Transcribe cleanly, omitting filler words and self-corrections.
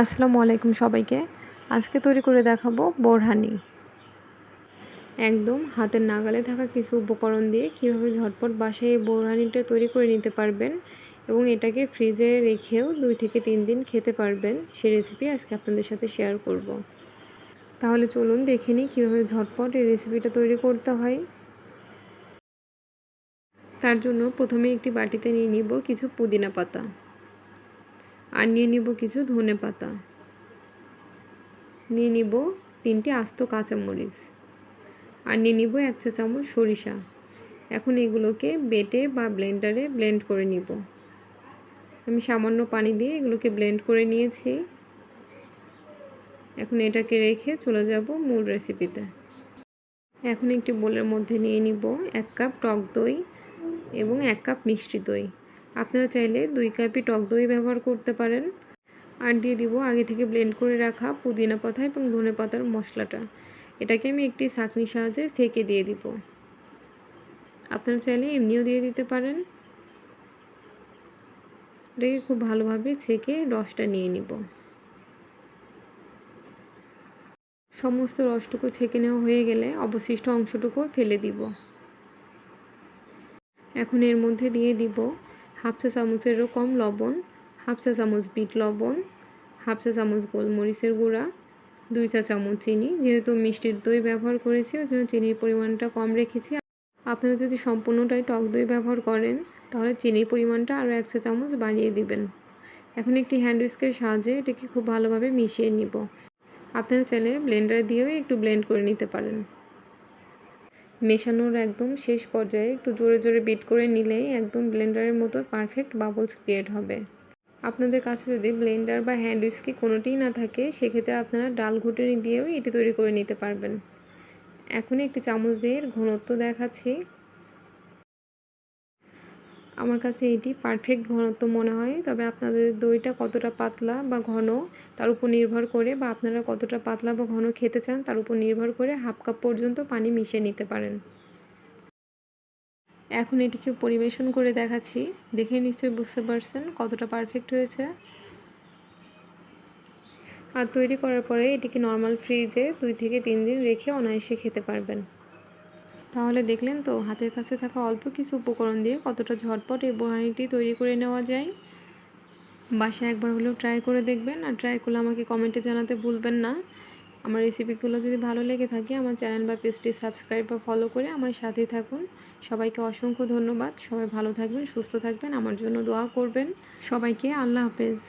আসসালামু আলাইকুম সবাইকে। আজকে তৈরি করে দেখাবো বোরহানি। একদম হাতের নাগালে থাকা কিছু উপকরণ দিয়ে কীভাবে ঝটপট বাসায় এই বোরহানিটা তৈরি করে নিতে পারবেন এবং এটাকে ফ্রিজে রেখেও 2 থেকে 3 দিন খেতে পারবেন, সেই রেসিপি আজকে আপনাদের সাথে শেয়ার করব। তাহলে চলুন দেখে নিই কীভাবে ঝটপট এই রেসিপিটা তৈরি করতে হয়। তার জন্য প্রথমে একটি বাটিতে নিয়ে নিব কিছু পুদিনা পাতা, আর নিয়ে নিব কিছু ধনে পাতা, নিয়ে নিব 3টি আস্ত কাঁচামরিচ, আর নিয়ে নিব 1 চা চামচ সরিষা। এখন এগুলোকে বেটে বা ব্লেন্ডারে ব্লেন্ড করে নিব। আমি সামান্য পানি দিয়ে এগুলোকে ব্লেন্ড করে নিয়েছি। এখন এটাকে রেখে চলে যাব মূল রেসিপিতে। এখন একটি বোলের মধ্যে নিয়ে নিব 1 কাপ টক দই এবং 1 কাপ মিষ্টি দই। আপনারা চাইলে 2 কাপই টক দই ব্যবহার করতে পারেন। আর দিয়ে দিব আগে থেকে ব্লেন্ড করে রাখা পুদিনা পাতা এবং ধনে পাতার মশলাটা। এটাকে আমি একটি ছাঁকনির সাহায্যে ছেঁকে দিয়ে দিব। আপনারা চাইলে এমনিও দিয়ে দিতে পারেন। এটাকে খুব ভালোভাবে ছেঁকে রসটা নিয়ে নিব। সমস্ত রসটুকু ছেঁকে নেওয়া হয়ে গেলে অবশিষ্ট অংশটুকু ফেলে দিব। এখন এর মধ্যে দিয়ে দিব 1/2 চা চামচেরও কম লবণ, 1/2 চা চামচ বিট লবণ, 1/2 চা চামচ গোলমরিচের গুঁড়া, 2 চা চামচ চিনি। যেহেতু মিষ্টির দই ব্যবহার করেছি ওই জন্য চিনির পরিমাণটা কম রেখেছি। আপনারা যদি সম্পূর্ণটাই টক দই ব্যবহার করেন তাহলে চিনির পরিমাণটা আরও 1 চা চামচ বাড়িয়ে দিবেন। এখন একটি হ্যান্ড হুইস্কের সাহায্যে এটাকে খুব ভালোভাবে মিশিয়ে নিব। আপনারা চাইলে ব্লেন্ডার দিয়েও একটু ব্লেন্ড করে নিতে পারেন। মেশানোর একদম শেষ পর্যায়ে একটু জোরে জোরে বিট করে নিলেই একদম ব্লেন্ডারের মতো পারফেক্ট বাবলস ক্রিয়েট হবে। আপনাদের কাছে যদি ব্লেন্ডার বা হ্যান্ড হুইস্কি কোনোটিই না থাকে সেক্ষেত্রে আপনারা ডাল ঘুটনি দিয়েও এটি তৈরি করে নিতে পারবেন। এখন একটি চামচ দিয়ে এর ঘনত্ব দেখাচ্ছি। আমার কাছে এটি পারফেক্ট ঘনত্ব মনে হয়, তবে আপনাদের দইটা কতটা পাতলা বা ঘন তার উপর নির্ভর করে, বা আপনারা কতটা পাতলা বা ঘন খেতে চান তার উপর নির্ভর করে 1/2 কাপ পর্যন্ত পানি মিশিয়ে নিতে পারেন। এখন এটিকে পরিবেশন করে দেখাচ্ছি। দেখে নিশ্চয়ই বুঝতে পারছেন কতটা পারফেক্ট হয়েছে। আর তৈরি করার পরে এটিকে নর্মাল ফ্রিজে 2 থেকে 3 দিন রেখে অনায়াসে খেতে পারবেন। তাহলে দেখলেন তো হাতের কাছে থাকা অল্প কিছু উপকরণ দিয়ে কতটা ঝটপট এই বোরহানিটি তৈরি করে নেওয়া যায়। বাসায় একবার হলেও ট্রাই করে দেখবেন, আর ট্রাই করলে আমাকে কমেন্টে জানাতে ভুলবেন না। আমার রেসিপিগুলো যদি ভালো লেগে থাকে আমার চ্যানেল বা পেজটি সাবস্ক্রাইব বা ফলো করে আমার সাথেই থাকুন। সবাইকে অসংখ্য ধন্যবাদ। সবাই ভালো থাকবেন, সুস্থ থাকবেন, আমার জন্য দোয়া করবেন। সবাইকে আল্লাহ হাফেজ।